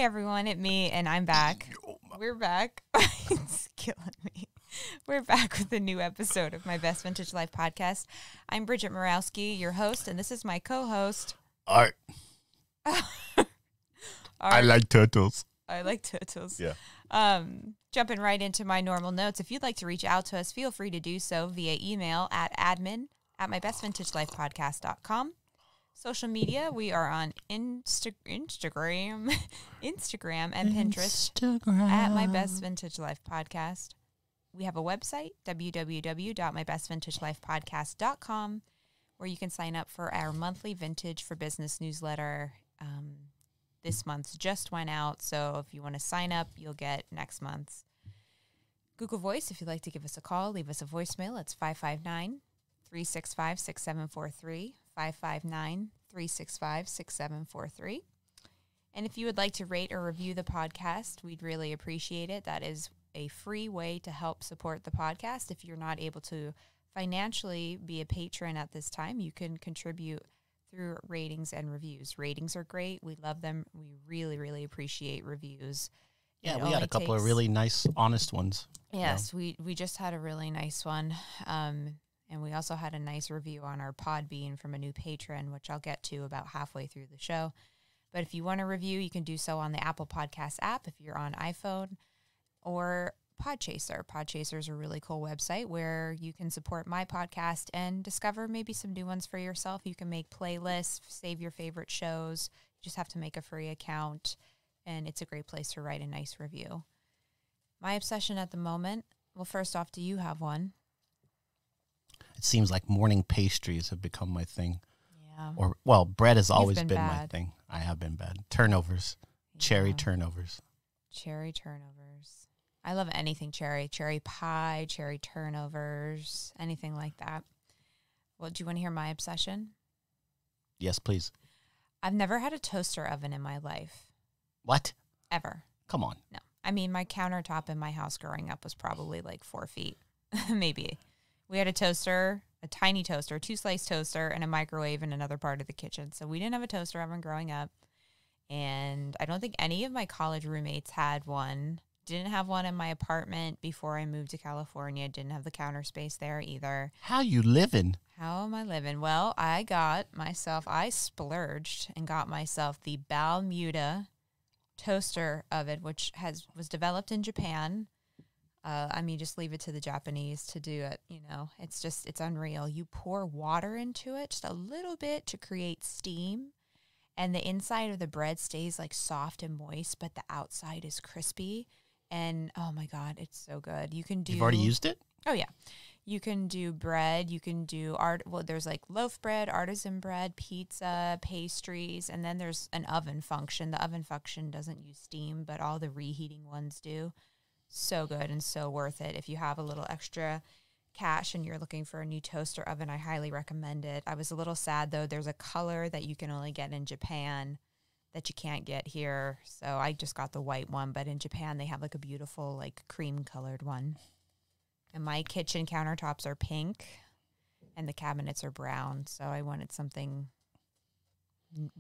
everyone, it's me, and I'm back. We're back. It's killing me. We're back with a new episode of my Best Vintage Life podcast. I'm Bridget Morawski, your host, and this is my co-host. Art. I like turtles. I like turtles. Yeah. Jumping right into my normal notes. If you'd like to reach out to us, feel free to do so via email at admin@mybestvintagelifepodcast.com. Social media, we are on Instagram and Pinterest at My Best Vintage Life Podcast. We have a website, www.mybestvintagelifepodcast.com, where you can sign up for our monthly Vintage for Business newsletter. This month's just went out, so if you want to sign up, you'll get next month's. Google Voice, if you'd like to give us a call, leave us a voicemail. It's 559-365-6743, 559-365-6743. And if you would like to rate or review the podcast, we'd really appreciate it. That is a free way to help support the podcast. If you're not able to financially be a patron at this time, you can contribute through ratings and reviews. Ratings are great. We love them. We really, really appreciate reviews. Yeah, we got a couple of really nice, honest ones. Yes, we just had a really nice one. And we also had a nice review on our Podbean from a new patron, which I'll get to about halfway through the show. But if you want a review, you can do so on the Apple Podcast app if you're on iPhone, or Podchaser. Podchaser is a really cool website where you can support my podcast and discover maybe some new ones for yourself. You can make playlists, save your favorite shows. You just have to make a free account, and it's a great place to write a nice review. My obsession at the moment, well, first off, do you have one? It seems like morning pastries have become my thing. Yeah. Or, well, bread has always been my bad. thing. I have been bad. Turnovers. Yeah. Cherry turnovers. Cherry turnovers. I love anything cherry. Cherry pie, cherry turnovers, anything like that. Well, do you want to hear my obsession? Yes, please. I've never had a toaster oven in my life. What? Ever. Come on. No. I mean, my countertop in my house growing up was probably like 4 feet, maybe. We had a toaster, a tiny toaster, 2-slice toaster, and a microwave in another part of the kitchen. So we didn't have a toaster oven growing up. And I don't think any of my college roommates had one. Didn't have one in my apartment before I moved to California. Didn't have the counter space there either. How you living? How am I living? Well, I splurged and got myself the Balmuda toaster oven, which was developed in Japan. Just leave it to the Japanese to do it. It's unreal. You pour water into it, just a little bit, to create steam. And the inside of the bread stays like soft and moist, but the outside is crispy. And oh my God, it's so good. You've already used it? Oh yeah. You can do bread. You can do there's like loaf bread, artisan bread, pizza, pastries, and then there's an oven function. The oven function doesn't use steam, but all the reheating ones do. So good and so worth it. If you have a little extra cash and you're looking for a new toaster oven, I highly recommend it. I was a little sad though. There's a color that you can only get in Japan that you can't get here. So I just got the white one, but in Japan they have like a beautiful like cream colored one. And my kitchen countertops are pink and the cabinets are brown. So I wanted something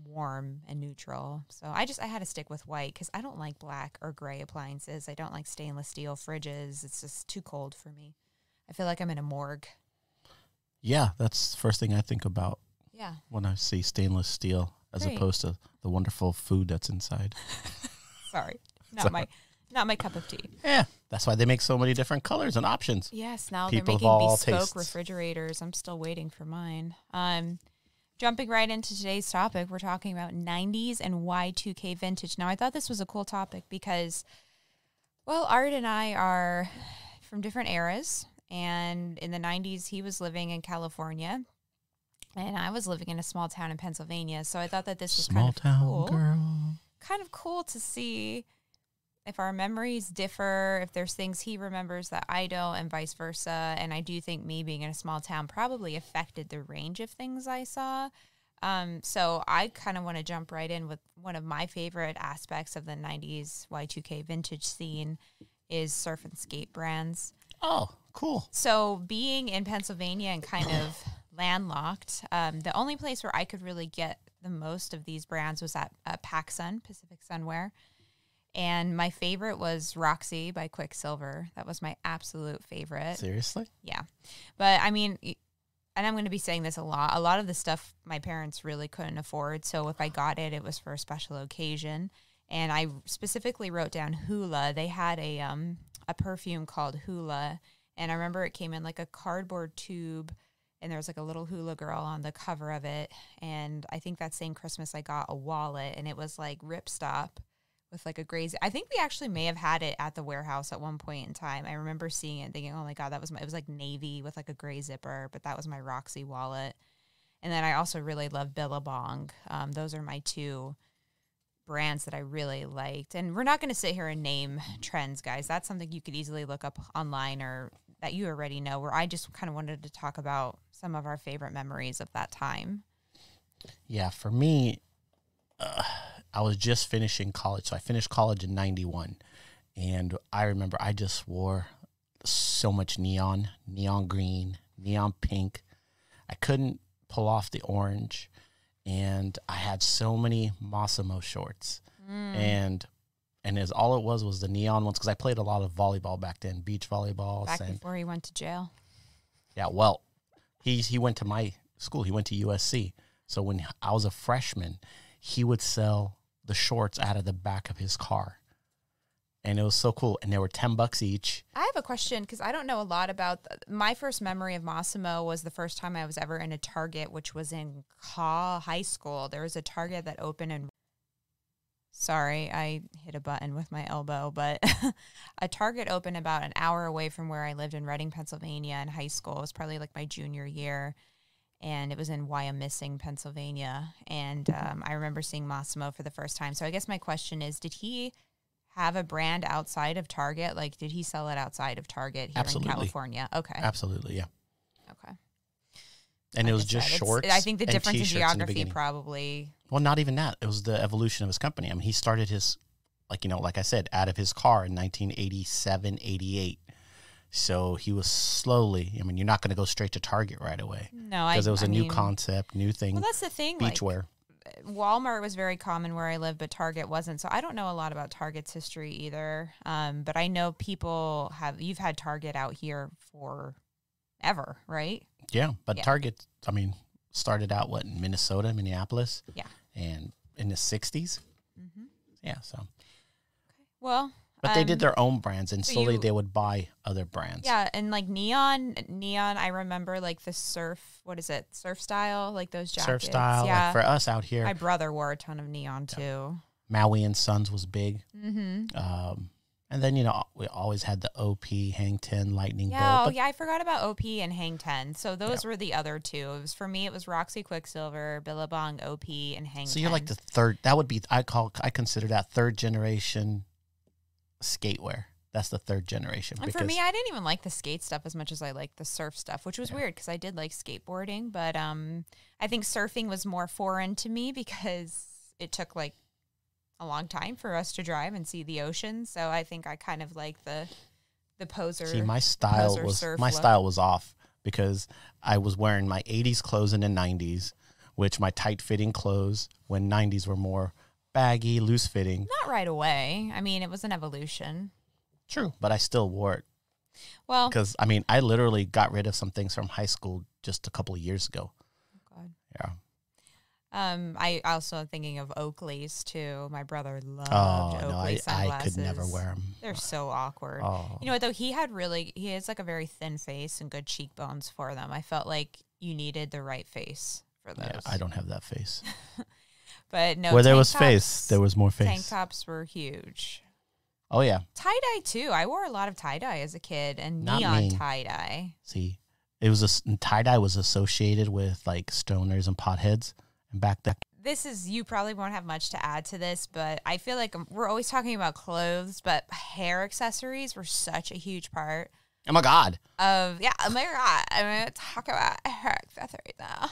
warm and neutral. So I had to stick with white because I don't like black or gray appliances. I don't like stainless steel fridges. It's just too cold for me. I feel like I'm in a morgue. Yeah, that's the first thing I think about. Yeah. When I see stainless steel as opposed to the wonderful food that's inside. Sorry. Not my cup of tea. Yeah. That's why they make so many different colors and options. Yes, now People they're of making all bespoke tastes. refrigerators. I'm still waiting for mine. Jumping right into today's topic, we're talking about 90s and Y2K vintage. Now, I thought this was a cool topic because, well, Art and I are from different eras. And in the 90s, he was living in California, and I was living in a small town in Pennsylvania. So I thought that this was small kind of cool. Girl. Kind of cool to see if our memories differ, if there's things he remembers that I don't, and vice versa. And I do think me being in a small town probably affected the range of things I saw. So I kind of want to jump right in with one of my favorite aspects of the 90s Y2K vintage scene is surf and skate brands. Oh, cool. So being in Pennsylvania and kind of landlocked, the only place where I could really get the most of these brands was at PacSun, Pacific Sunwear. And my favorite was Roxy by Quicksilver. That was my absolute favorite. Seriously? Yeah. But I mean, and I'm going to be saying this a lot of the stuff my parents really couldn't afford. So if I got it, it was for a special occasion. And I specifically wrote down Hula. They had a perfume called Hula. And I remember it came in like a cardboard tube. And there was like a little hula girl on the cover of it. And I think that same Christmas I got a wallet. And it was like Ripstop with like a gray zip. I think we actually may have had it at the warehouse at one point in time. I remember seeing it and thinking, oh my God, it was like navy with like a gray zipper, but that was my Roxy wallet. And then I also really love Billabong. Those are my two brands that I really liked. And we're not going to sit here and name trends, guys. That's something you could easily look up online or that you already know, where I just kind of wanted to talk about some of our favorite memories of that time. Yeah, for me, I was just finishing college. So I finished college in 91. And I remember I just wore so much neon green, neon pink. I couldn't pull off the orange. And I had so many Massimo shorts. And as all it was the neon ones, because I played a lot of volleyball back then, beach volleyball. Back before he went to jail. Yeah, well, he went to my school. He went to USC. So when I was a freshman, he would sell the shorts out of the back of his car. And it was so cool. And they were $10 each. I have a question because I don't know a lot about my first memory of Massimo was the first time I was ever in a Target, which was in high school. There was a Target that opened in. Sorry, I hit a button with my elbow, but a Target opened about an hour away from where I lived in Reading, Pennsylvania in high school. It was probably like my junior year. And it was in Wyomissing, Pennsylvania. And I remember seeing Massimo for the first time. So I guess my question is, did he have a brand outside of Target? Like, did he sell it outside of Target here in California? Okay. Absolutely, yeah. Okay. And it was just shorts. I think the difference in geography probably. Well, not even that. It was the evolution of his company. I mean, he started his, like I said, out of his car in 1987, 88. So he was slowly, I mean, you're not going to go straight to Target right away. No, because it was a new concept, new thing. Well, that's the thing. Beachwear. Walmart was very common where I live, but Target wasn't. So I don't know a lot about Target's history either. But I know you've had Target out here forever, right? Yeah, but yeah. Target, I mean, started out, in Minnesota, Minneapolis? Yeah. And in the 60s? Mm-hmm. Yeah, so. Okay. Well. But they did their own brands, and slowly they would buy other brands. Yeah, and like neon, I remember like the surf style, like those jackets. Surf style, yeah. Like for us out here. My brother wore a ton of neon too. Maui and Sons was big. Mm-hmm. And then, we always had the OP, Hang 10, Lightning Bolt. Oh, yeah, I forgot about OP and Hang 10. So those were the other two. For me, it was Roxy Quicksilver, Billabong, OP, and Hang 10. So you're like the third, that would be, I consider that third generation skatewear. That's the third generation. And for me, I didn't even like the skate stuff as much as I liked the surf stuff, which was weird because I did like skateboarding. But I think surfing was more foreign to me because it took like a long time for us to drive and see the ocean. So I think I kind of like the poser. See, my style was off because I was wearing my 80s clothes in the 90s, which my tight fitting clothes when 90s were more baggy, loose fitting. Not right away. I mean, it was an evolution. True, but I still wore it. Well, because I mean, I literally got rid of some things from high school just a couple of years ago. Oh God. Yeah. I also am thinking of Oakleys too. My brother loved I Oakley sunglasses. I could never wear them. They're so awkward. Oh. You know what though? He has like a very thin face and good cheekbones for them. I felt like you needed the right face for those. Yeah, I don't have that face. But no, where there was face, there was more face. Tank tops were huge. Oh, yeah. Tie-dye, too. I wore a lot of tie-dye as a kid and neon tie-dye. See, tie-dye was associated with, like, stoners and potheads. And back then. You probably won't have much to add to this, but I feel like we're always talking about clothes, but hair accessories were such a huge part. Oh, my God. Oh, my God. I'm going to talk about hair accessories now.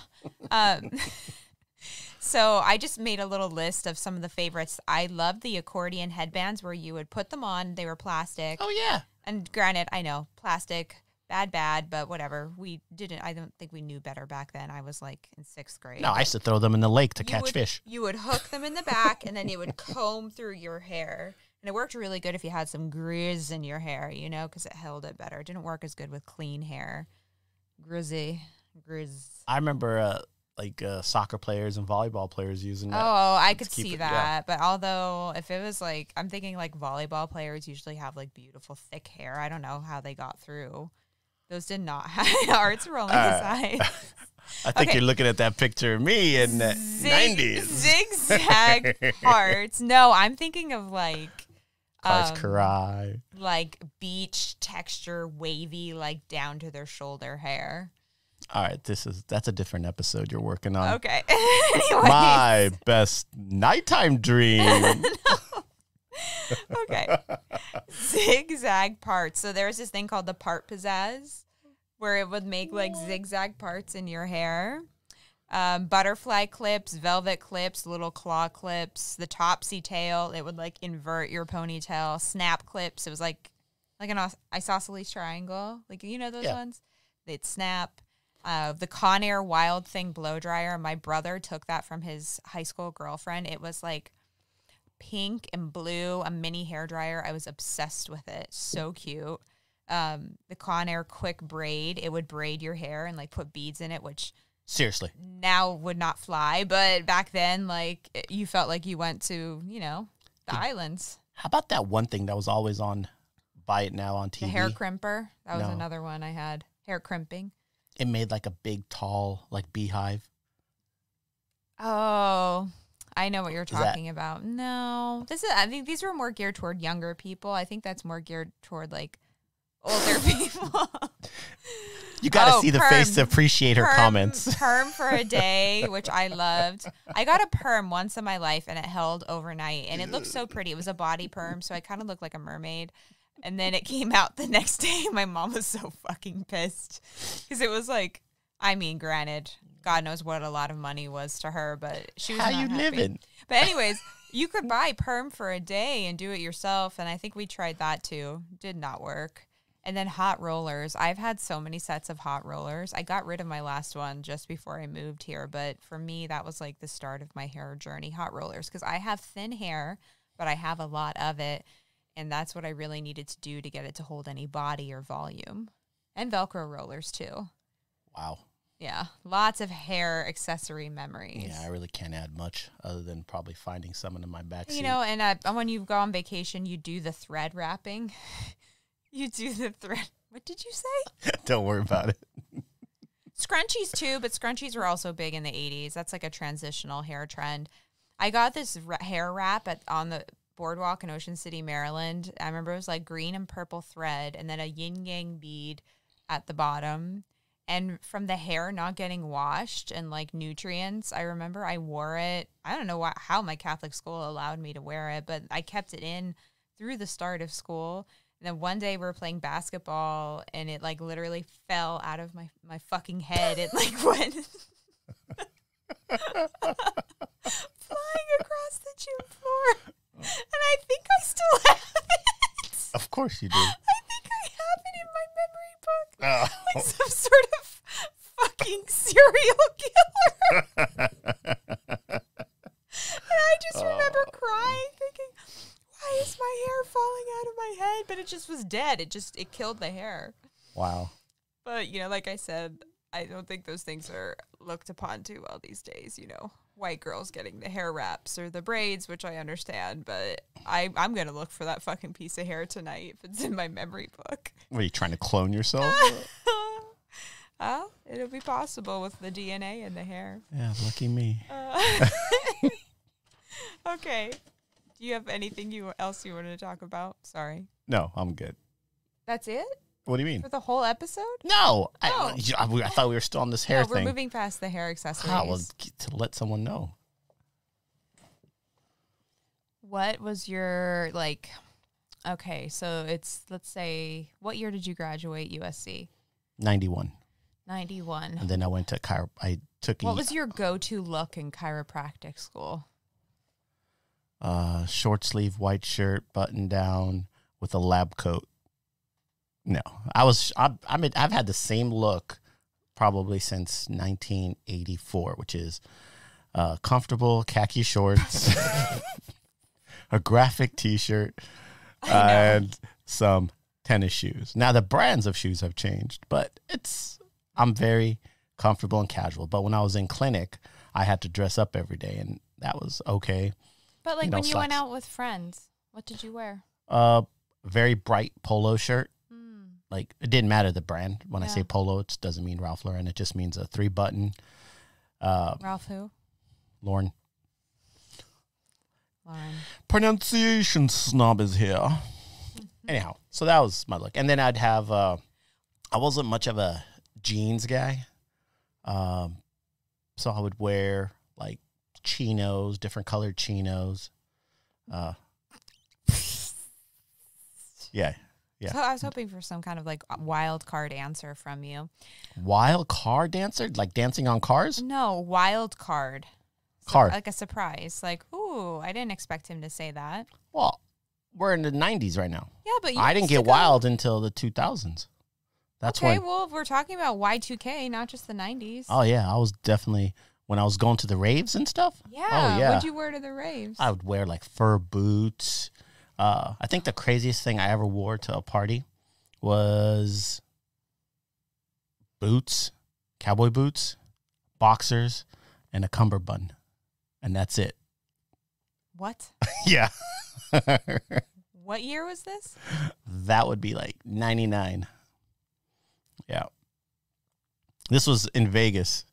So I just made a little list of some of the favorites. I loved the accordion headbands where you would put them on. They were plastic. Oh, yeah. And granted, I know, plastic, bad, but whatever. I don't think we knew better back then. I was like in 6th grade. No, I used to throw them in the lake to catch fish. You would hook them in the back and then you would comb through your hair. And it worked really good if you had some grizz in your hair, you know, because it held it better. It didn't work as good with clean hair. Grizz. I remember soccer players and volleyball players using that. Oh, I could see that. But although if it was like, I'm thinking like volleyball players usually have like beautiful thick hair. I don't know how they got through. Those did not have arts were only the size. I think you're looking at that picture of me in the 90s. Zigzag parts. No, I'm thinking of like Karai. Like beach texture, wavy, like down to their shoulder hair. All right, that's a different episode you're working on. Okay. Anyways. My best nighttime dream. Okay. Zigzag parts. So there's this thing called the part pizzazz, where it would make like zigzag parts in your hair. Butterfly clips, velvet clips, little claw clips, the topsy tail. It would like invert your ponytail. Snap clips. It was like an isosceles triangle. Like, you know those ones? They'd snap. The Conair Wild Thing blow dryer. My brother took that from his high school girlfriend. It was like pink and blue, a mini hair dryer. I was obsessed with it. So cute. The Conair quick braid. It would braid your hair and like put beads in it, which seriously now would not fly. But back then, like you felt like you went to, you know, the islands. How about that one thing that was always on Buy It Now on TV? The hair crimper. That was another one I had. Hair crimping. It made like a big, tall, like beehive. Oh, I know what you're talking about. No, I think these were more geared toward younger people. I think that's more geared toward like older people. You got to see the face to appreciate her comments. Perm for a day, which I loved. I got a perm once in my life, and it held overnight, and it looked so pretty. It was a body perm, so I kind of looked like a mermaid. And then it came out the next day. My mom was so fucking pissed because it was like, I mean, granted, God knows what a lot of money was to her, but she was How not you happy. living? But anyways, you could buy perm for a day and do it yourself. And I think we tried that too. Did not work. And then hot rollers. I've had so many sets of hot rollers. I got rid of my last one just before I moved here. But for me, that was like the start of my hair journey, hot rollers. Because I have thin hair, but I have a lot of it. And that's what I really needed to do to get it to hold any body or volume. And Velcro rollers, too. Wow. Yeah. Lots of hair accessory memories. Yeah, I really can't add much other than probably finding someone in my backseat. You know, and when you go on vacation, you do the thread wrapping. You do the thread. What did you say? Don't worry about it. Scrunchies, too, but scrunchies were also big in the 80s. That's like a transitional hair trend. I got this hair wrap on the boardwalk in Ocean City, Maryland. I remember it was like green and purple thread and then a yin yang bead at the bottom. And from the hair not getting washed and like nutrients, I remember I wore it. I don't know how my Catholic school allowed me to wear it, but I kept it in through the start of school. And then one day we were playing basketball and it like literally fell out of my fucking head. It like went flying across the gym floor. And I think I still have it. Of course you do. I think I have it in my memory book. Like some sort of fucking serial killer. And I just remember crying, thinking, why is my hair falling out of my head? But it just was dead. It killed the hair. Wow. But, you know, like I said, I don't think those things are looked upon too well these days, you know. White girls getting the hair wraps or the braids, which I understand, but I'm going to look for that fucking piece of hair tonight if it's in my memory book. What, are you trying to clone yourself? Oh, it'll be possible with the DNA in the hair. Yeah, lucky me. Okay. Do you have anything else you wanted to talk about? Sorry. No, I'm good. That's it? What do you mean? For the whole episode? No. Oh. I thought we were still on this hair thing. We're moving past the hair accessories. Well, to let someone know. What was your, like, okay, so let's say, what year did you graduate USC? 91. 91. And then I went to What was your go-to look in chiropractic school? Short sleeve white shirt, button down with a lab coat. No, I've had the same look probably since 1984, which is comfortable khaki shorts, a graphic T-shirt, and some tennis shoes. Now the brands of shoes have changed, but I'm very comfortable and casual. But when I was in clinic, I had to dress up every day, and that was okay. But like when you went out with friends, what did you wear? Very bright polo shirt. Like, it didn't matter the brand. When I say polo, it doesn't mean Ralph Lauren. It just means a 3-button. Ralph who? Lauren. Lauren. Pronunciation snob is here. Anyhow, so that was my look. And then I'd have, I wasn't much of a jeans guy. So I would wear, like, chinos, different colored chinos. Yeah. So I was hoping for some kind of like wild card answer from you. Wild card dancer? Like dancing on cars? No, wild card. Card. Like a surprise. Like, ooh, I didn't expect him to say that. Well, we're in the 90s right now. Yeah, but I didn't get wild until the 2000s. That's okay, when. well, we're talking about Y2K, not just the 90s. Oh, yeah. I was definitely, when I was going to the raves and stuff. Yeah. Oh, yeah. What'd you wear to the raves? I would wear like fur boots. I think the craziest thing I ever wore to a party was boots, cowboy boots, boxers, and a cummerbund. And that's it. What? Yeah. What year was this? That would be like 99. Yeah. This was in Vegas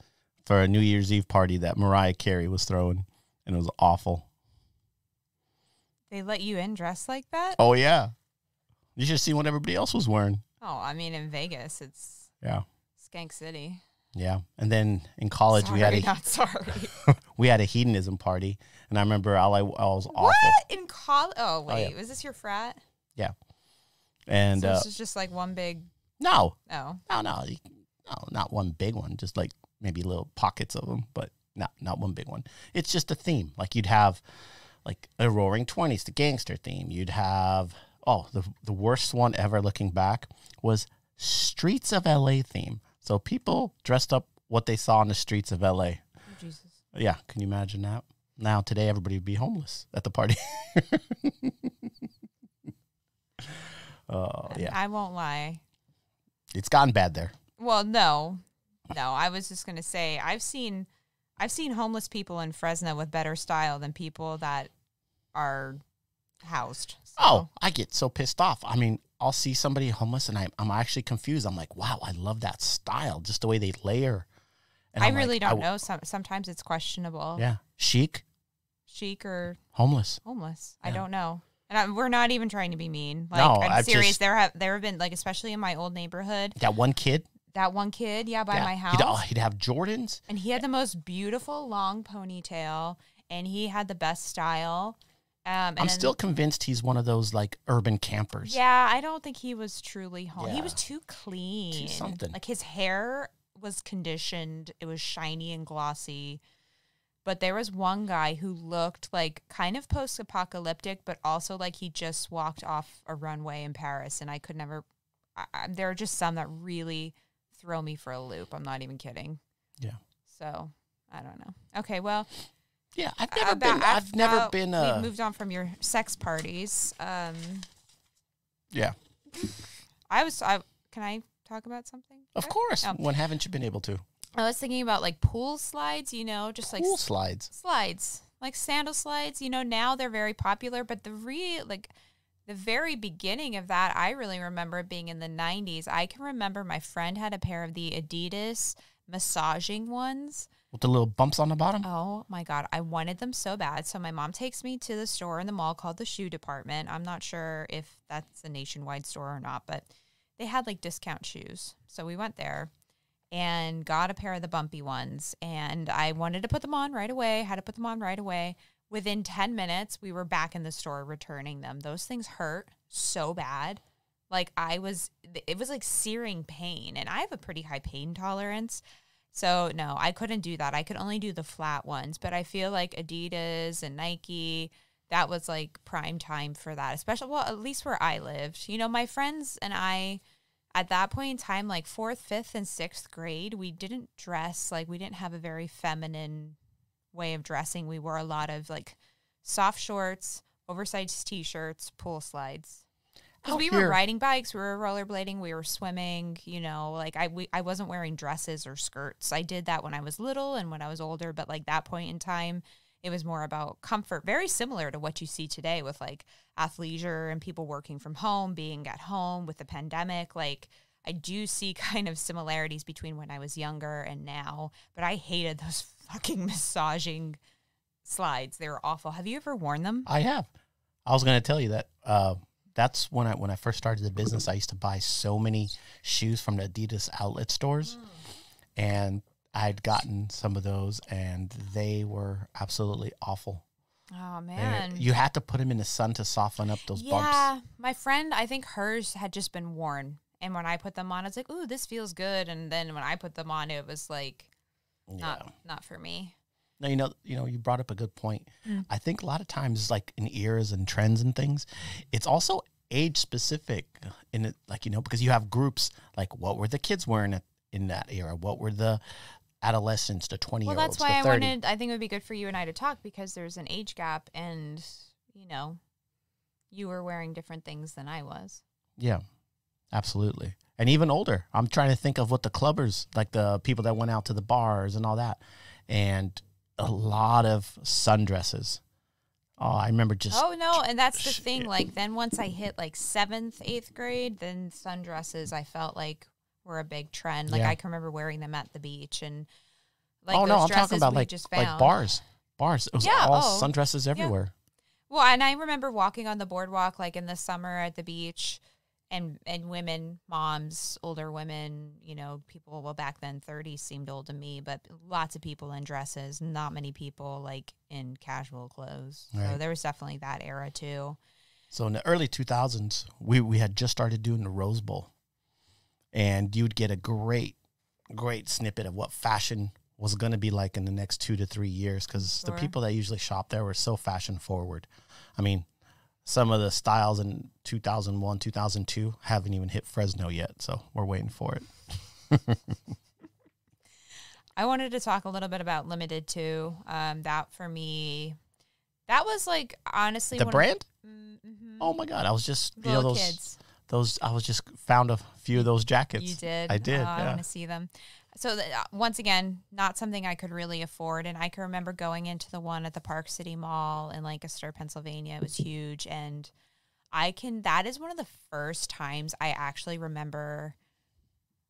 for a New Year's Eve party that Mariah Carey was throwing, and it was awful. They let you in dressed like that? Oh, yeah. You should see what everybody else was wearing. Oh, I mean, in Vegas, it's Skank City. Yeah. And then in college, we had a hedonism party. And I remember I was awful. What? In college? Oh, wait. Was this your frat? Yeah. And so this is just like one big... No. Oh. No, not one big one. Just like maybe little pockets of them, but not one big one. It's just a theme. Like you'd have like a Roaring 20s, the gangster theme. You'd have, the worst one ever looking back was Streets of LA theme. So people dressed up what they saw on the streets of LA. Oh, Jesus. Yeah, can you imagine that? Now, today, everybody would be homeless at the party. Yeah. I won't lie. It's gotten bad there. Well, no. I was just going to say, I've seen homeless people in Fresno with better style than people that are housed. So. Oh, I get so pissed off. I mean, I'll see somebody homeless and I'm actually confused. I'm like, wow, I love that style, just the way they layer. And I really don't know. Sometimes it's questionable. Yeah. Chic or homeless. Yeah. I don't know. And we're not even trying to be mean. Like, no, I'm serious. There have been, like, especially in my old neighborhood. That one kid, by my house. He'd have Jordans. And he had the most beautiful long ponytail, and he had the best style. I'm still convinced he's one of those, like, urban campers. Yeah, I don't think he was truly home. Yeah. He was too clean. Too something. Like, his hair was conditioned. It was shiny and glossy. But there was one guy who looked like kind of post-apocalyptic, but also like he just walked off a runway in Paris. And I could never... there are just some that really throw me for a loop. I'm not even kidding. Yeah. So, I don't know. Okay, well... Yeah, I've never been. We moved on from your sex parties. Yeah. Can I talk about something? Of course. When haven't you been able to? I was thinking about like pool slides, just like pool slides. Slides. Like sandal slides, now they're very popular, but the very beginning of that, I really remember it being in the 90s. I can remember my friend had a pair of the Adidas massaging ones. With the little bumps on the bottom? Oh, my God. I wanted them so bad. So my mom takes me to the store in the mall called the Shoe Department. I'm not sure if that's a nationwide store or not, but they had like discount shoes. So we went there and got a pair of the bumpy ones. And I wanted to put them on right away, had to put them on right away. Within 10 minutes, we were back in the store returning them. Those things hurt so bad. Like it was like searing pain. And I have a pretty high pain tolerance. So, no, I couldn't do that. I could only do the flat ones. But I feel like Adidas and Nike, that was like prime time for that. Especially, well, at least where I lived. My friends and I, at that point in time, like 4th, 5th, and 6th grade, we didn't dress. Like, we didn't have a very feminine way of dressing. We wore a lot of like soft shorts, oversized t-shirts, pool slides. Because Out we were here- riding bikes, we were rollerblading, we were swimming, you know, like I wasn't wearing dresses or skirts. I did that when I was little and when I was older, but like that point in time, it was more about comfort, very similar to what you see today with like athleisure and people working from home, being at home with the pandemic. Like I do see kind of similarities between when I was younger and now, but I hated those fucking massaging slides. They were awful. Have you ever worn them? I have. I was going to tell you that. That's when I first started the business. I used to buy so many shoes from the Adidas outlet stores, and I'd gotten some of those, and they were absolutely awful. Oh, man. You had to put them in the sun to soften up those bumps. Yeah, my friend, I think hers had just been worn. And when I put them on, I was like, ooh, this feels good. And then when I put them on, it was like, not for me. No, you brought up a good point. I think a lot of times, like in eras and trends and things, it's also age specific in it, like, because you have groups like what were the kids wearing in that era? What were the adolescents, the 20-year-olds, Well, that's why the I think it would be good for you and I to talk because there's an age gap and, you were wearing different things than I was. Yeah, absolutely. And even older. I'm trying to think of what the clubbers, like the people that went out to the bars and all that. And a lot of sundresses. Oh, I remember just... Oh, no, and that's the thing. Like, then once I hit, like, 7th, 8th grade, then sundresses, I felt like were a big trend. Like, I can remember wearing them at the beach. And, like, I'm talking about, like bars. Bars. It was all sundresses everywhere. Yeah. Well, and I remember walking on the boardwalk, like, in the summer at the beach, and women, moms, older women, people, well, back then 30s seemed old to me, but lots of people in dresses, not many people like in casual clothes. Right. So there was definitely that era too. So in the early 2000s, we had just started doing the Rose Bowl, and you'd get a great snippet of what fashion was going to be like in the next 2 to 3 years because the people that usually shop there were so fashion forward. I mean, some of the styles in 2001, 2002 haven't even hit Fresno yet, so we're waiting for it. I wanted to talk a little bit about Limited too. That for me, that was like honestly the brand. Mm-hmm. Oh my God, I was just Little kids. Those I was just found a few of those jackets. You did. I did. I want to see them. So once again, not something I could really afford. And I can remember going into the one at the Park City Mall in Lancaster, Pennsylvania. It was huge. And that is one of the first times I actually remember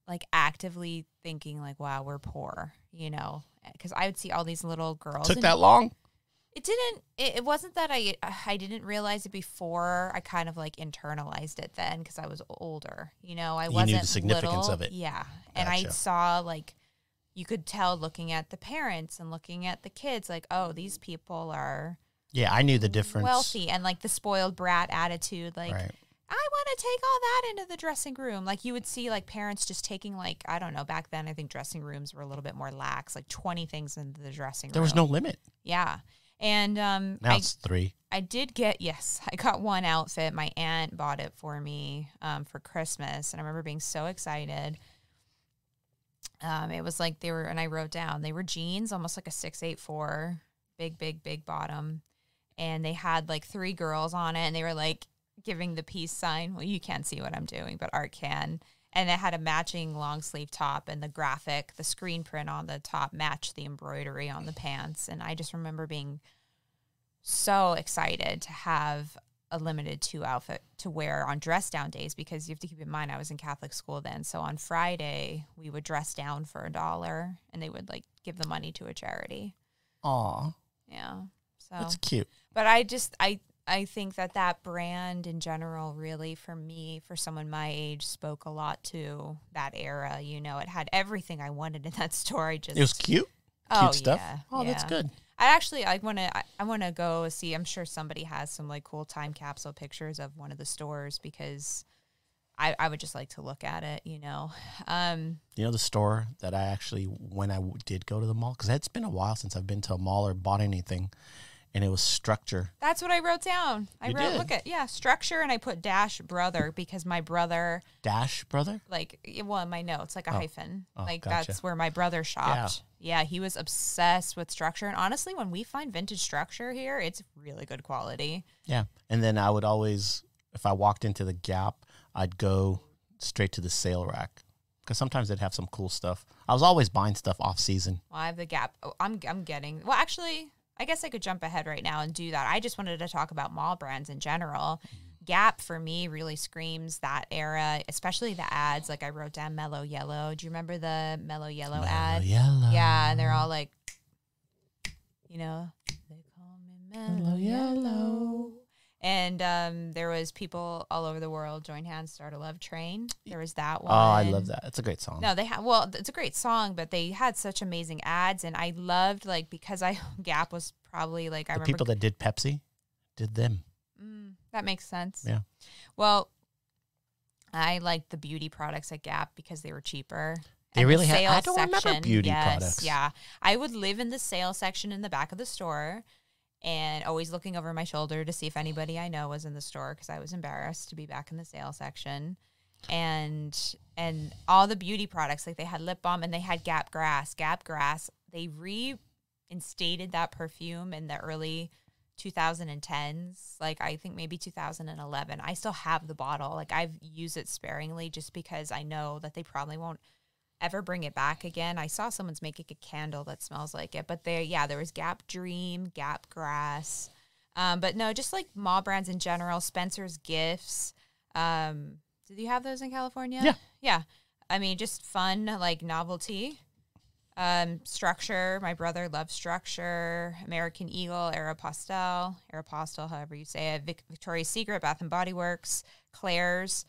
like actively thinking like, wow, we're poor, because I would see all these little girls. Took that long? It wasn't that I didn't realize it before. I kind of like internalized it then because I was older. I wasn't knew the significance little. of it. Yeah. And I saw like, you could tell looking at the parents and looking at the kids, like, oh, these people are I knew the difference. Wealthy and like the spoiled brat attitude. Like, right. I want to take all that into the dressing room. Like you would see like parents just taking like, I don't know, back then I think dressing rooms were a little bit more lax, like 20 things into the dressing room. There was no limit. Yeah. And now it's 3. I got one outfit. My aunt bought it for me for Christmas, and I remember being so excited. It was like and I wrote down, they were jeans, almost like a 6'8" big bottom, and they had like 3 girls on it, and they were like giving the peace sign. Well, you can't see what I'm doing, but Art can. And it had a matching long sleeve top, and the screen print on the top matched the embroidery on the pants. And I just remember being so excited to have a Limited 2 outfit to wear on dress down days, because you have to keep in mind I was in Catholic school then. So on Friday we would dress down for $1 and they would like give the money to a charity. Aw. Yeah. So that's cute. But I think that brand in general really, for me, for someone my age, spoke a lot to that era. It had everything I wanted in that store. It was cute. Cute stuff. Yeah, oh, that's good. I want to go see. I'm sure somebody has some like cool time capsule pictures of one of the stores, because I would just like to look at it. The store that I actually, when I did go to the mall, because it's been a while since I've been to a mall or bought anything. and it was Structure. That's what I wrote down. I You wrote, did? look at, Structure, and I put dash brother because my brother, Dash brother? like, well, in my notes, like a hyphen. Like, gotcha. that's where my brother shopped. Yeah, he was obsessed with Structure. And honestly, when we find vintage Structure here, it's really good quality. Yeah. And then I would always, if I walked into the Gap, I'd go straight to the sale rack because sometimes they'd have some cool stuff. I was always buying stuff off season. Well, I have the Gap. Oh, I'm getting, well, actually, I guess I could jump ahead right now and do that. I just wanted to talk about mall brands in general. Gap, for me, really screams that era, especially the ads. Like, I wrote down Mellow Yellow. Do you remember the Mellow Yellow ad? Yellow. Yeah, and they're all like, they call me Mellow Yellow. And there was people all over the world join hands, start a love train. There was that one. Oh, I love that. It's a great song. No, it's a great song, but they had such amazing ads, and I loved, like, because Gap was probably, like, I remember people that did Pepsi did them. That makes sense. Yeah. Well, I liked the beauty products at Gap because they were cheaper. They And really the had. I sales don't remember beauty yes, products. Yeah, I would live in the sale section in the back of the store, and always looking over my shoulder to see if anybody I know was in the store because I was embarrassed to be back in the sale section. And all the beauty products, like they had lip balm and they had Gap Grass. Gap Grass, they reinstated that perfume in the early 2010s, like I think maybe 2011. I still have the bottle. Like, I've used it sparingly just because I know that they probably won't ever bring it back again. I saw someone's making a candle that smells like it, but there was Gap Dream, Gap Grass, but no, just like mall brands in general. Spencer's Gifts. Did you have those in California? Yeah. I mean, just fun, like novelty. Structure. My brother loves Structure. American Eagle, Aeropostale, however you say it. Victoria's Secret, Bath and Body Works, Claire's.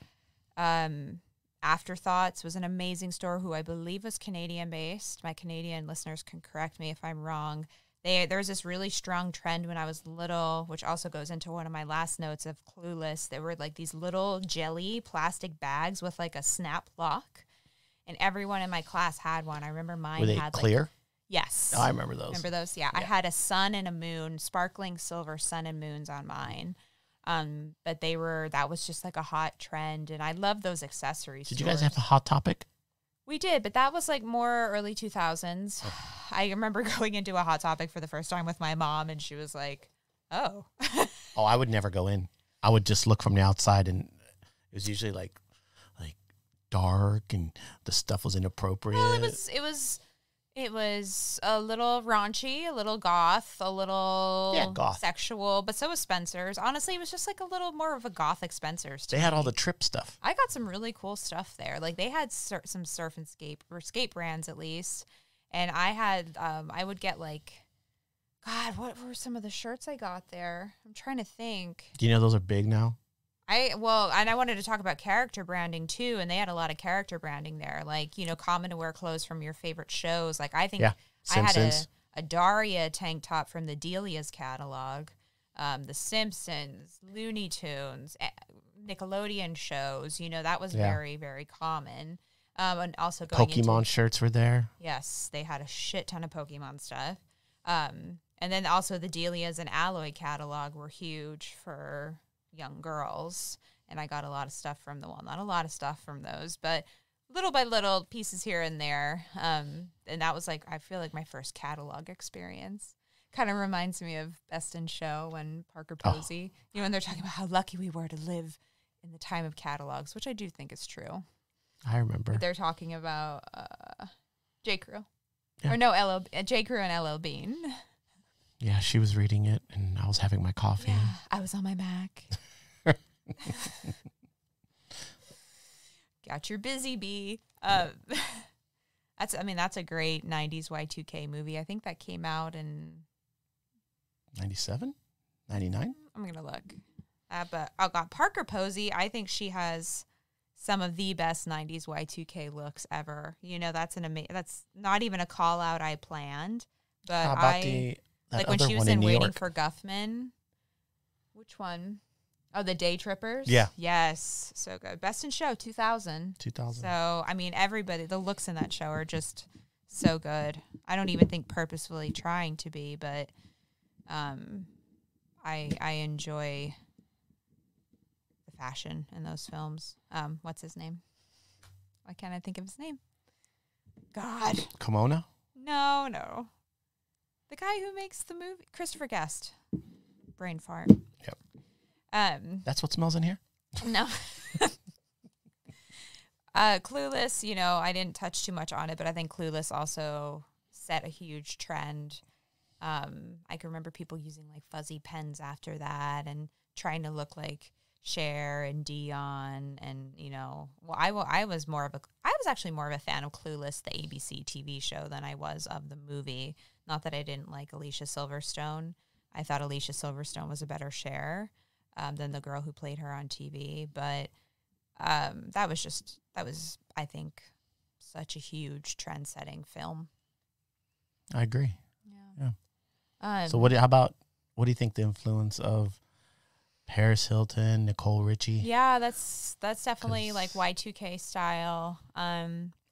Afterthoughts was an amazing store who I believe was Canadian based. My Canadian listeners can correct me if I'm wrong. There was this really strong trend when I was little, which also goes into one of my last notes of Clueless. There were like these little jelly plastic bags with like a snap lock. And everyone in my class had one. I remember mine Were they had clear? Like, yes. Oh, I remember those. Remember those? Yeah. I had a sun and a moon, sparkling silver sun and moons on mine. But that was just like a hot trend. And I love those accessories. Did you guys have a Hot Topic? We did, but that was like more early 2000s. Oh. I remember going into a Hot Topic for the first time with my mom, and she was like, oh. Oh, I would never go in. I would just look from the outside, and it was usually like dark, and the stuff was inappropriate. Well, it was a little raunchy, a little goth, a little sexual, but so was Spencer's. Honestly, it was just like a little more of a gothic Spencer's. They had all the trip stuff. I got some really cool stuff there. Like they had some surf and skate brands at least, and I had I would get like, God, what were some of the shirts I got there? I'm trying to think. Do you know those are big now? And I wanted to talk about character branding too, and they had a lot of character branding there, like, common to wear clothes from your favorite shows. Like I think I had a Daria tank top from the Delia's catalog, The Simpsons, Looney Tunes, Nickelodeon shows. That was very, very common. And also going Pokemon shirts were there. Yes, they had a shit ton of Pokemon stuff. And then also the Delia's and Alloy catalog were huge for young girls, and I got a lot of stuff from not a lot of stuff from those, but little by little pieces here and there. And that was like, I feel like my first catalog experience. Kind of reminds me of Best in Show when Parker Posey, when they're talking about how lucky we were to live in the time of catalogs, which I do think is true. I remember. They're talking about J. Crew. Yeah. Or no, J. Crew and LL Bean. Yeah, she was reading it, and I was having my coffee. Yeah, I was on my Mac. Got your busy bee. That's a great 90s Y2K movie. I think that came out in 97, 99. I'm going to look. But God, Parker Posey, I think she has some of the best 90s Y2K looks ever. That's that's not even a call out I planned, but how about like when she was in Waiting for Guffman. Which one? Oh, the Day Trippers? Yeah. Yes. So good. Best in Show, 2000. 2000. So, everybody, the looks in that show are just so good. I don't even think purposefully trying to be, but I enjoy the fashion in those films. What's his name? Why can't I think of his name? God. Kimono? No. The guy who makes the movie, Christopher Guest. Brain fart. Yep. That's what smells in here? No. Clueless, you know, I didn't touch too much on it, but I think Clueless also set a huge trend. I can remember people using like fuzzy pens after that and trying to look like Cher and Dion, and you know, well, I was actually more of a fan of Clueless, the ABC TV show, than I was of the movie. Not that I didn't like Alicia Silverstone. I thought Alicia Silverstone was a better Cher than the girl who played her on TV, but that was I think such a huge trend-setting film. I agree. Yeah. So what do you think the influence of Paris Hilton, Nicole Richie? Yeah, that's definitely like Y2K style. I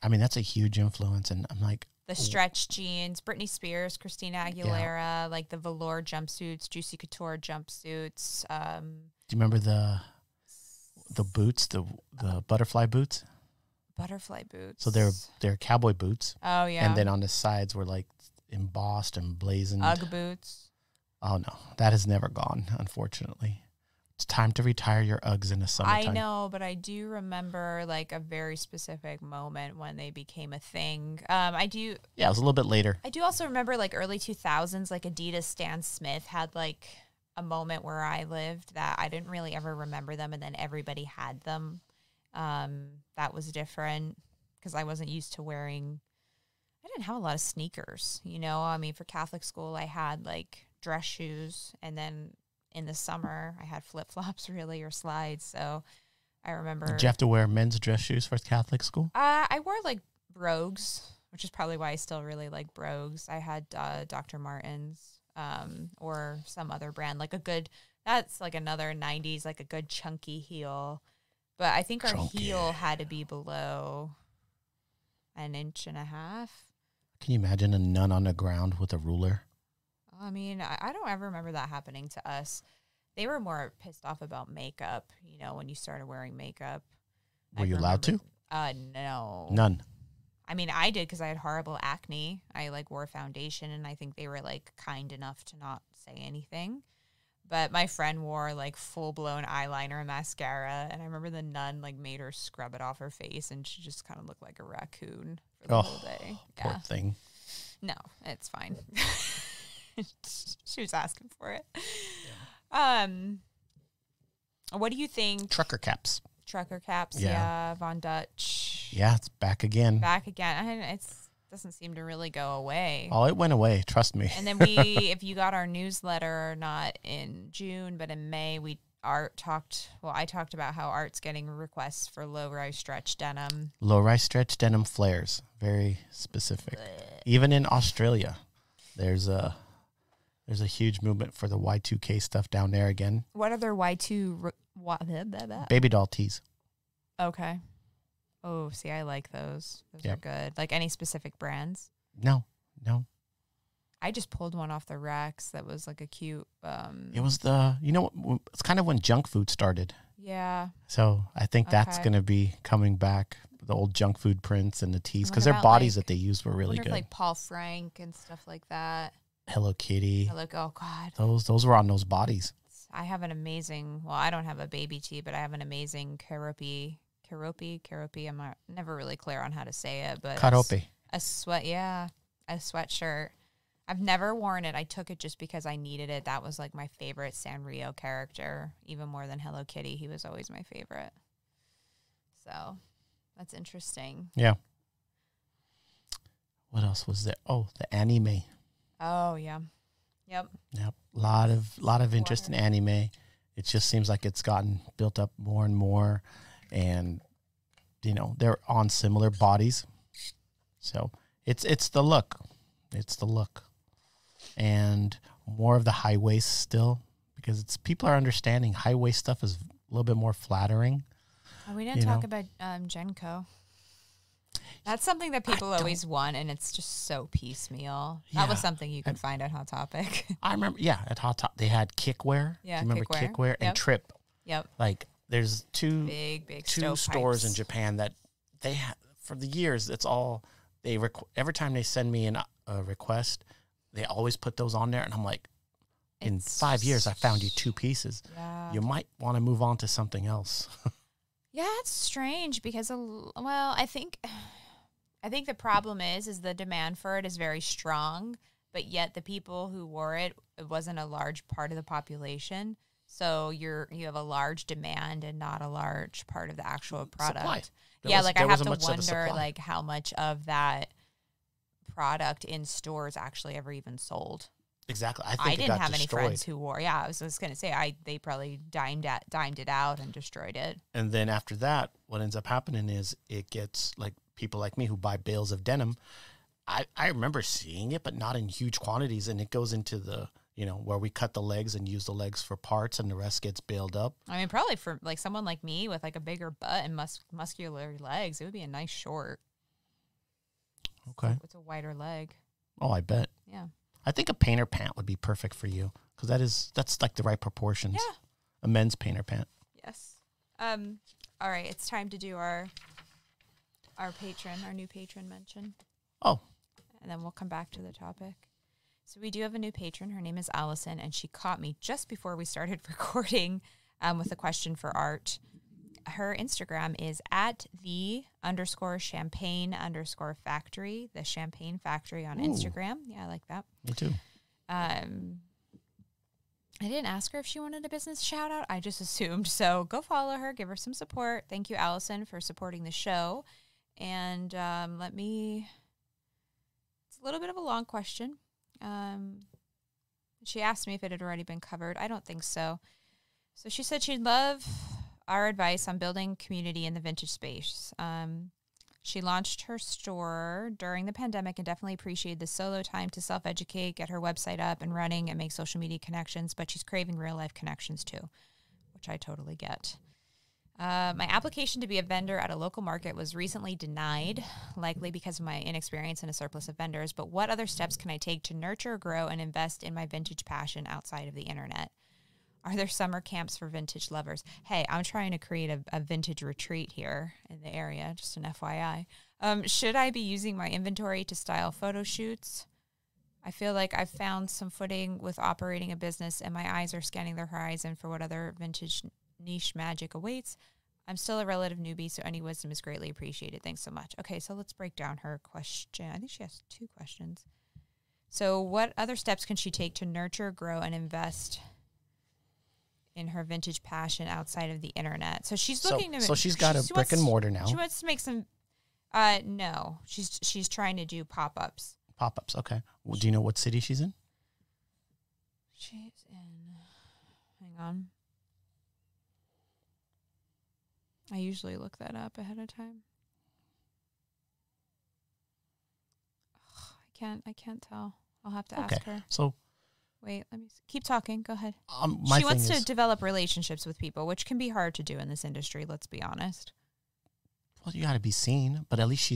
mean, that's a huge influence, and I'm like the stretch jeans, Britney Spears, Christina Aguilera, like the velour jumpsuits, Juicy Couture jumpsuits. Do you remember the boots, the butterfly boots? Butterfly boots. So they're cowboy boots. Oh yeah. And then on the sides were like embossed and blazoned. Ugg boots. Oh no, that has never gone, unfortunately. It's time to retire your Uggs in the summertime. I know, but I do remember like a very specific moment when they became a thing. I do. Yeah, it was a little bit later. I do also remember like early 2000s, like Adidas Stan Smith had like a moment where I lived that I didn't really ever remember them, and then everybody had them. That was different because I wasn't used to wearing. I didn't have a lot of sneakers, you know. I mean, for Catholic school, I had like dress shoes, and then in the summer, I had flip flops, really, or slides. So I remember. Did you have to wear men's dress shoes for Catholic school? I wore like brogues, which is probably why I still really like brogues. I had Dr. Martens, or some other brand, like a good. That's like another 90s, like a good chunky heel. But I think our heel had to be below an inch and a half. Can you imagine a nun on the ground with a ruler? I mean, I don't ever remember that happening to us. They were more pissed off about makeup, you know, when you started wearing makeup. Were you allowed to? No. None. I mean, I did because I had horrible acne. I, like, wore foundation, and I think they were, like, kind enough to not say anything. But my friend wore, like, full-blown eyeliner and mascara, and I remember the nun, like, made her scrub it off her face, and she just kind of looked like a raccoon for the whole day. Poor thing. No, it's fine. She was asking for it. Yeah. What do you think? Trucker caps. Trucker caps, yeah. Von Dutch. Yeah, it's back again. Back again. It doesn't seem to really go away. Oh, it went away. Trust me. And then if you got our newsletter, not in June, but in May, I talked about how Art's getting requests for low-rise stretch denim. Low-rise stretch denim flares. Very specific. Even in Australia, there's a huge movement for the Y2K stuff down there again. What other Y2? Baby doll tees. Okay. Oh, see, I like those. Those are good. Like any specific brands? No. I just pulled one off the racks that was like a cute. It was it's kind of when junk food started. Yeah. So I think that's going to be coming back. The old junk food prints and the tees, because their bodies that they used were really good. Like Paul Frank and stuff like that. Hello Kitty. Oh God. Those were on those bodies. I have an amazing. Well, I don't have a baby tee, but I have an amazing Karopi. I'm never really clear on how to say it, but Karopi. A sweatshirt. I've never worn it. I took it just because I needed it. That was like my favorite Sanrio character, even more than Hello Kitty. He was always my favorite. So that's interesting. Yeah. What else was there? Oh, the anime. Oh yeah. Yep. Lot of interest in anime. It just seems like it's gotten built up more and more, and they're on similar bodies. So it's the look. It's the look. And more of the high waist still, because people are understanding high waist stuff is a little bit more flattering. Oh, we didn't talk about Genko. That's something that people always want, and it's just so piecemeal. That was something you could find at Hot Topic. I remember, at Hot Topic, they had Kickware. Yeah, do you remember Kickware? And Trip. Yep. Like, there's two stores in Japan that they have, for the years, it's all, every time they send me a request, they always put those on there, and I'm like, in 5 years, I found you 2 pieces. Yeah. You might want to move on to something else. Yeah, it's strange because, I think the problem is the demand for it is very strong, but yet the people who wore it wasn't a large part of the population. So you have a large demand and not a large part of the actual product. I have to wonder like how much of that product in stores actually ever even sold. Exactly. I didn't have any friends who wore. Yeah, I was just gonna say they probably dimed it out and destroyed it. And then after that, what ends up happening is it gets like people like me who buy bales of denim. I remember seeing it, but not in huge quantities, and it goes into the where we cut the legs and use the legs for parts, and the rest gets baled up. I mean, probably for like someone like me with like a bigger butt and muscular legs, it would be a nice short. Okay, it's a wider leg. Oh, I bet. Yeah. I think a painter pant would be perfect for you because that's like the right proportions. Yeah. A men's painter pant. Yes. All right. It's time to do our new patron mention. Oh. And then we'll come back to the topic. So we do have a new patron. Her name is Allison, and she caught me just before we started recording with a question for art. Her Instagram is @the_champagne_factory, the Champagne Factory on Instagram. Yeah, I like that. Me too. I didn't ask her if she wanted a business shout out. I just assumed. So go follow her, give her some support. Thank you, Allison, for supporting the show. And it's a little bit of a long question. She asked me if it had already been covered. I don't think so. So she said she'd love our advice on building community in the vintage space. She launched her store during the pandemic and definitely appreciated the solo time to self-educate, get her website up and running, and make social media connections, but she's craving real-life connections too, which I totally get. My application to be a vendor at a local market was recently denied, likely because of my inexperience and a surplus of vendors, but what other steps can I take to nurture, grow, and invest in my vintage passion outside of the internet? Are there summer camps for vintage lovers? Hey, I'm trying to create a vintage retreat here in the area, just an FYI. Should I be using my inventory to style photo shoots? I feel like I've found some footing with operating a business, and my eyes are scanning the horizon for what other vintage niche magic awaits. I'm still a relative newbie, so any wisdom is greatly appreciated. Thanks so much. Okay, so let's break down her question. I think she has 2 questions. So what other steps can she take to nurture, grow, and invest in her vintage passion outside of the internet? So she's looking to... So she's got a brick and mortar now. She wants to make some... no. She's trying to do pop-ups. Pop-ups, okay. Well, do you know what city she's in? She's in... Hang on. I usually look that up ahead of time. I can't tell. I'll have to ask her. So... Wait, let me keep talking. Go ahead. She wants to develop relationships with people, which can be hard to do in this industry, let's be honest. Well, you got to be seen, but at least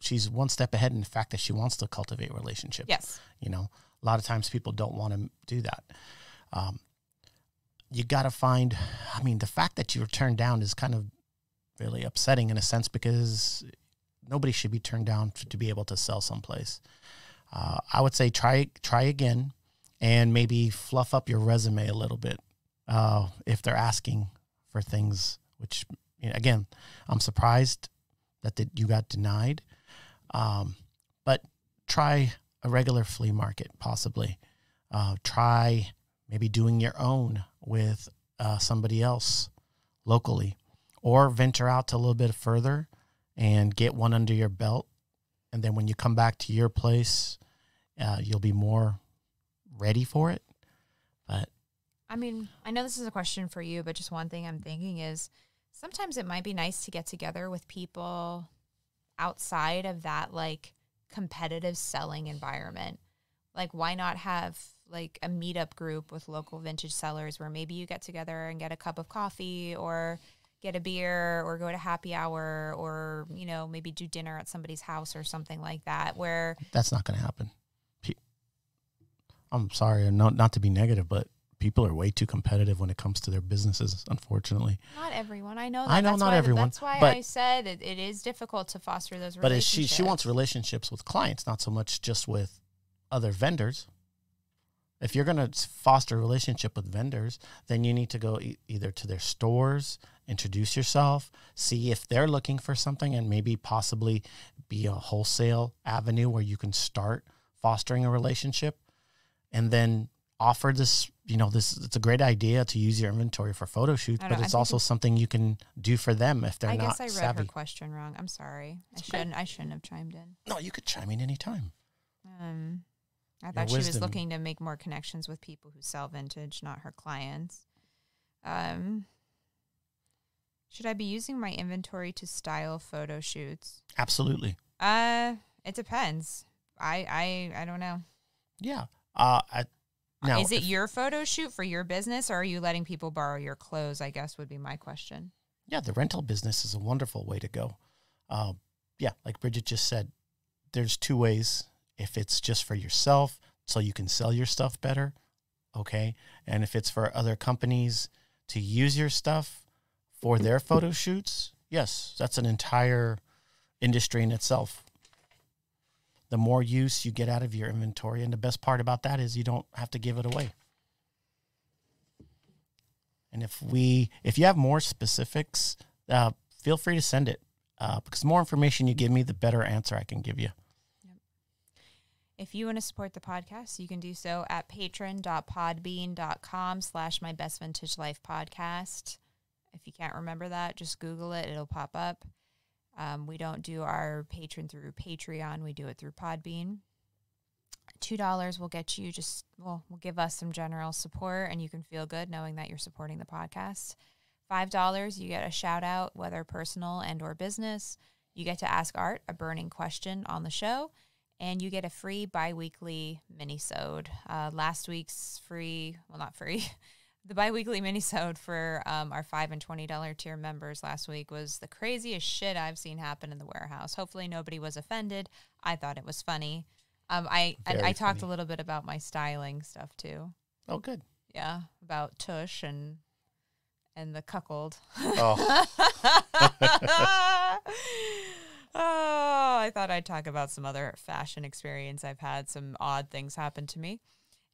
she's one step ahead in the fact that she wants to cultivate relationships. Yes. A lot of times people don't want to do that. You got to find, the fact that you were turned down is kind of really upsetting in a sense because nobody should be turned down to be able to sell someplace. I would say try again. And maybe fluff up your resume a little bit if they're asking for things, which, again, I'm surprised that you got denied. But try a regular flea market, possibly. Try maybe doing your own with somebody else locally. Or venture out to a little bit further and get one under your belt. And then when you come back to your place, you'll be more ready for it. But I know this is a question for you, but just one thing I'm thinking is sometimes it might be nice to get together with people outside of that like competitive selling environment. Like why not have like a meetup group with local vintage sellers where maybe you get together and get a cup of coffee or get a beer or go to happy hour or, you know, maybe do dinner at somebody's house or something like that where That's not going to happen. I'm sorry, not to be negative, but people are way too competitive when it comes to their businesses, unfortunately. not everyone. I know that. I know not everyone. That's why but, I said it is difficult to foster those but relationships. But she wants relationships with clients, not so much just with other vendors. If you're going to foster a relationship with vendors, then you need to go either to their stores, introduce yourself, see if they're looking for something, and maybe possibly be a wholesale avenue where you can start fostering a relationship, and then offer this, you know, it's a great idea to use your inventory for photo shoots, but it's also something you can do for them if they're not savvy. I guess I read her question wrong. I'm sorry. I shouldn't have chimed in. No, you could chime in anytime. I thought she was looking to make more connections with people who sell vintage, not her clients. Should I be using my inventory to style photo shoots? Absolutely. It depends. I don't know. Yeah. Now, is it your photo shoot for your business, or are you letting people borrow your clothes, I guess would be my question. Yeah, the rental business is a wonderful way to go. Yeah, like Bridget just said, there's two ways. If it's just for yourself, so you can sell your stuff better, okay? And if it's for other companies to use your stuff for their photo shoots, yes, that's an entire industry in itself. The more use you get out of your inventory, and the best part about that is you don't have to give it away. And if you have more specifics, feel free to send it, because the more information you give me, the better answer I can give you. If you want to support the podcast, you can do so at patron.podbean.com/mybestvintagelifepodcast. If you can't remember that, just Google it. It'll pop up. We don't do our patron through Patreon. We do it through Podbean. $2 will get you will give us some general support, and you can feel good knowing that you're supporting the podcast. $5, you get a shout out, whether personal and or business. You get to ask Art a burning question on the show, and you get a free bi-weekly mini-sode. Last week's not free. The bi-weekly mini-sode for our $5 and $20 tier members last week was the craziest shit I've seen happen in the warehouse. Hopefully nobody was offended. I thought it was funny. I talked a little bit about my styling stuff too. Oh, good. Yeah, about tush and the cuckold. Oh. Oh, I thought I'd talk about some other fashion experience I've had. Some odd things happen to me.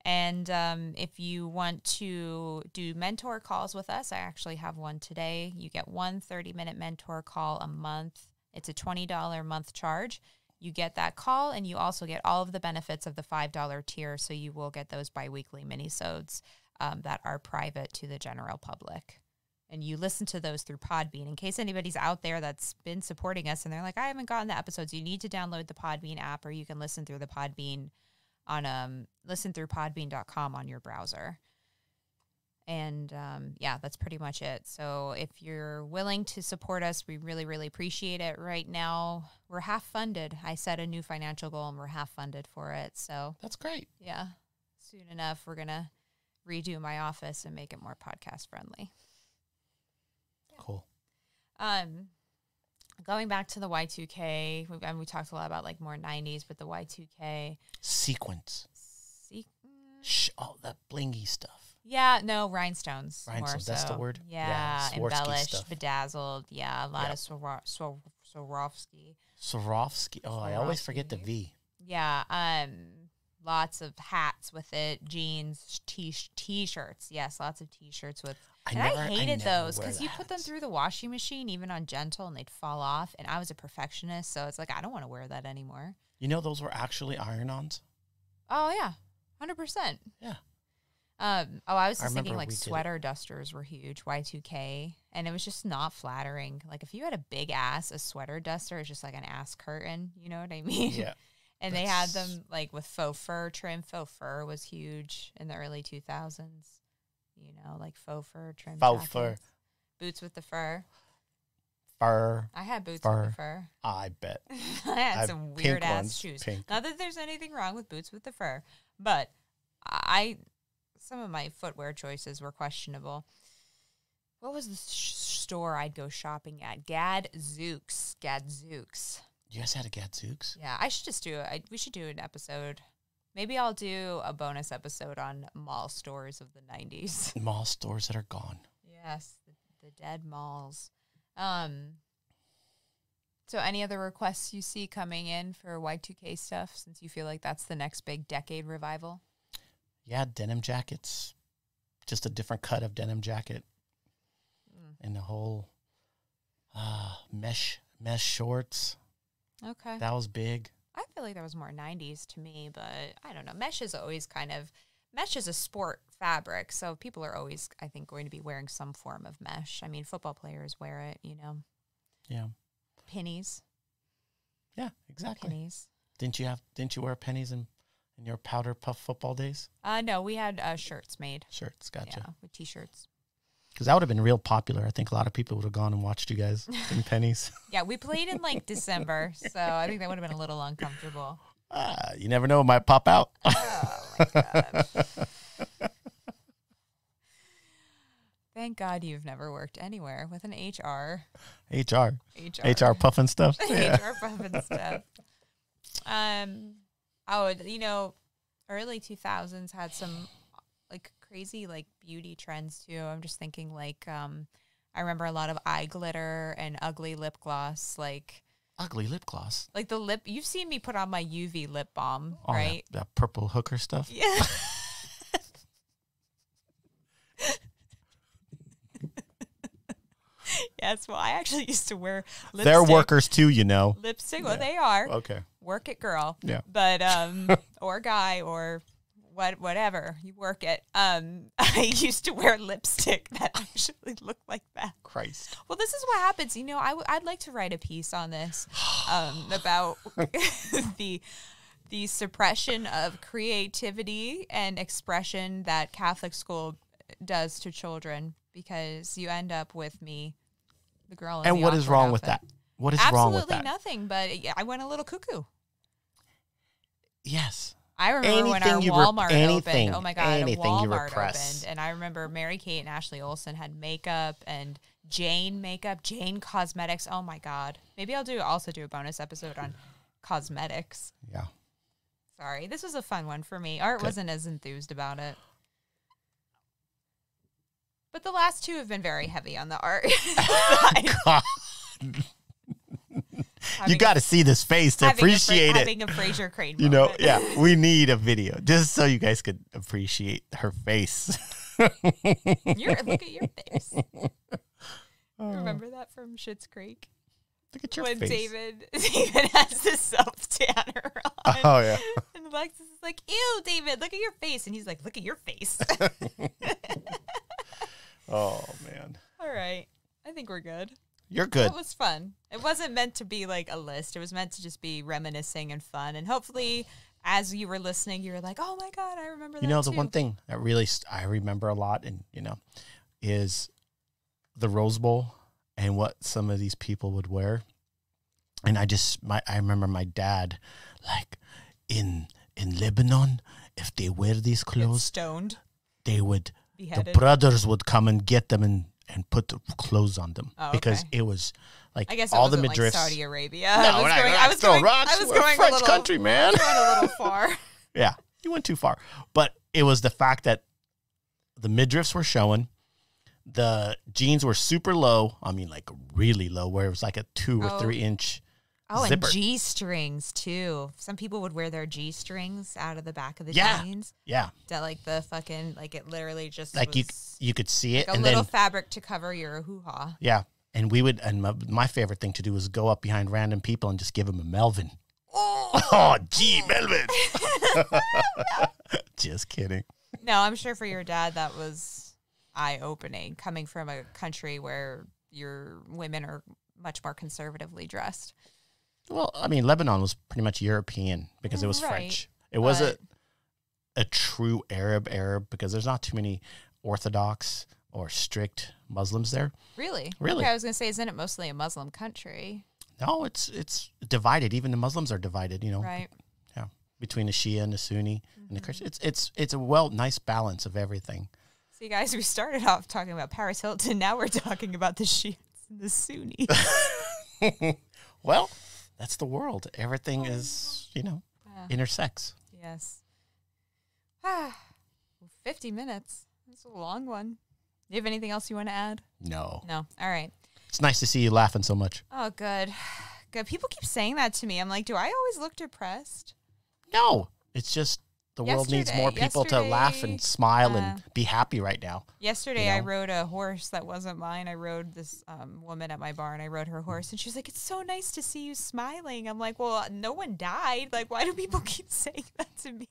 And if you want to do mentor calls with us, I actually have one today. You get one 30-minute mentor call a month. It's a $20 a month charge. You get that call, and you also get all of the benefits of the $5 tier, so you will get those bi-weekly mini-sodes that are private to the general public. And you listen to those through Podbean. In case anybody's out there that's been supporting us and they're like, I haven't gotten the episodes, you need to download the Podbean app, or you can listen through the Podbean on listen through podbean.com on your browser. And yeah, that's pretty much it. So if you're willing to support us, we really, really appreciate it. Right now, we're half funded. I set a new financial goal, and we're half funded for it. So that's great. Yeah. Soon enough, we're going to redo my office and make it more podcast friendly. Cool. Going back to the Y2K, we talked a lot about like more 90s, but the Y2K sequence. The blingy stuff. Yeah, no, rhinestones. Rhinestones, that's the word? Yeah, embellished, stuff. Bedazzled. Yeah, a lot of Swarovski. Swarovski. Oh, I always forget the V. Yeah, lots of hats with it, jeans, t-shirts. Yes, lots of t-shirts with. I hated those because you put them through the washing machine, even on gentle, and they'd fall off. And I was a perfectionist, so it's like, I don't want to wear that anymore. You know, those were actually iron-ons. Oh, yeah. 100%. Yeah. I was just thinking like sweater dusters were huge, Y2K, and it was just not flattering. Like if you had a big ass, a sweater duster is just like an ass curtain. You know what I mean? Yeah. And they had them like with faux fur trim. Faux fur was huge in the early 2000s. You know, like faux fur trim. Faux fur. Boots with the fur. Fur. I had boots with the fur. I bet. I had some weird ass shoes. Not that there's anything wrong with boots with the fur, but some of my footwear choices were questionable. What was the store I'd go shopping at? Gadzooks. You guys had a Gadzooks? Yeah, I should just do it. We should do an episode. Maybe I'll do a bonus episode on mall stores of the 90s. Mall stores that are gone. Yes, the dead malls. So any other requests you see coming in for Y2K stuff, since you feel like that's the next big decade revival? Yeah, denim jackets. Just a different cut of denim jacket. And the whole mesh shorts. Okay. That was big. I feel like that was more 90s to me, but I don't know. Mesh is always mesh is a sport fabric, so people are always, I think, going to be wearing some form of mesh. I mean, football players wear it, you know. Yeah. Pennies. Yeah, exactly. Pennies. Didn't you wear pennies in your powder puff football days? No, we had shirts made. Shirts, gotcha. Yeah, with T-shirts. Because that would have been real popular. I think a lot of people would have gone and watched you guys in pennies. Yeah, we played in like December, so I think that would have been a little uncomfortable. You never know, it might pop out. Oh my God. Thank God you've never worked anywhere with an HR puffing stuff. Yeah. HR puffing stuff. Early 2000s had some like crazy like beauty trends too. I'm just thinking like I remember a lot of eye glitter and ugly lip gloss, like ugly lip gloss. Like the lip, you've seen me put on my UV lip balm, right? That purple hooker stuff. Yeah. Yes, well, I actually used to wear lipstick. They're workers too, you know. Lipstick, well, they are. Okay. Work it, girl. Yeah. But, or guy, or whatever, you work it. I used to wear lipstick that actually looked like that. Christ. Well, this is what happens. You know, I'd like to write a piece on this about the suppression of creativity and expression that Catholic school does to children, because you end up with me, the girl in and the what is wrong outfit. with that? What is Absolutely wrong with that? Absolutely nothing, but I went a little cuckoo. Yes. I remember when our Walmart opened. Oh my God, Walmart opened. And I remember Mary Kate and Ashley Olsen had makeup, and Jane Cosmetics. Oh my God. Maybe I'll also do a bonus episode on cosmetics. Yeah. Sorry. This was a fun one for me. Art wasn't as enthused about it. But the last two have been very heavy on the art side. You got to see this face to appreciate it. Having a Fraser Crane moment. You know, yeah, we need a video just so you guys could appreciate her face. Look at your face. Remember that from Schitt's Creek? Look at your when face. David has the self-tanner on. Oh, yeah. And Alexis is like, ew, David, look at your face. And he's like, look at your face. Oh, man. All right. I think we're good. You're good. That was fun. It wasn't meant to be like a list. It was meant to just be reminiscing and fun. And hopefully, as you were listening, you were like, oh, my God, I remember that, You know, the too. one thing that really I remember a lot, and, you know, is the Rose Bowl and what some of these people would wear. And I remember my dad, like, in Lebanon, if they wear these clothes, stoned. They would, Beheaded. the brothers would come and get them and put the clothes on them. Oh, because okay. it was like I guess all it the wasn't midriffs. like Saudi Arabia. No, I was going a French little, country, man. You went a little far. Yeah, you went too far. But it was the fact that the midriffs were showing. The jeans were super low. I mean, like really low, where it was like a 2 or 3 inch zipper. And G-strings, too. Some people would wear their G-strings out of the back of the jeans. Yeah. That, like, the fucking, like, it literally just like was you could see it. like a little fabric to cover your hoo-ha. Yeah. And we would, and my favorite thing to do was go up behind random people and just give them a Melvin. Oh, gee, Melvin. Just kidding. No, I'm sure for your dad that was eye-opening, coming from a country where your women are much more conservatively dressed. Well, I mean, Lebanon was pretty much European because it was French. It wasn't a true Arab because there's not too many Orthodox or strict Muslims there. Really? Really? Okay, I was going to say, isn't it mostly a Muslim country? No, it's divided. Even the Muslims are divided, you know. Right. Yeah. Between the Shia and the Sunni and the Christian. It's a nice balance of everything. See, guys, we started off talking about Paris Hilton. Now we're talking about the Shias and the Sunnis. Well, that's the world. Everything is, intersects. Yes. 50 minutes. That's a long one. Do you have anything else you want to add? No. No. All right. It's nice to see you laughing so much. Oh, good. Good. People keep saying that to me. I'm like, do I always look depressed? No. It's just the world needs more people to laugh and smile and be happy right now. Yesterday, I rode a horse that wasn't mine. I rode this woman at my barn. I rode her horse, and she was like, it's so nice to see you smiling. I'm like, well, no one died. Like, why do people keep saying that to me?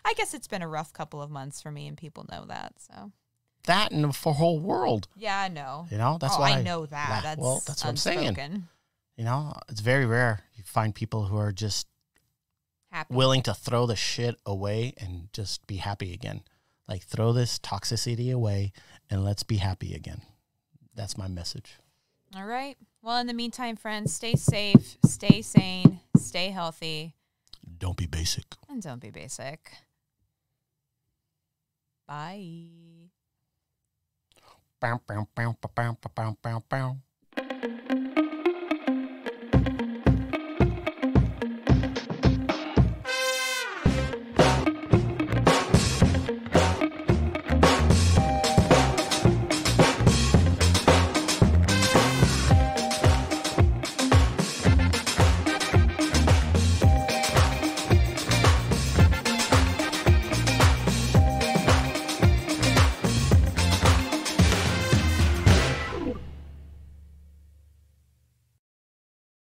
I guess it's been a rough couple of months for me, and people know that, so. That and for the whole world. Yeah, I know. That's why I know that. That's what I'm unspoken. saying. It's very rare. You find people who are just happy, willing to throw the shit away and just be happy again. Like, throw this toxicity away and let's be happy again. That's my message. All right. Well, in the meantime, friends, stay safe, stay sane, stay healthy. Don't be basic. And don't be basic. Bye. Bow, bow, bow, bow, bow, bow, bow, bow.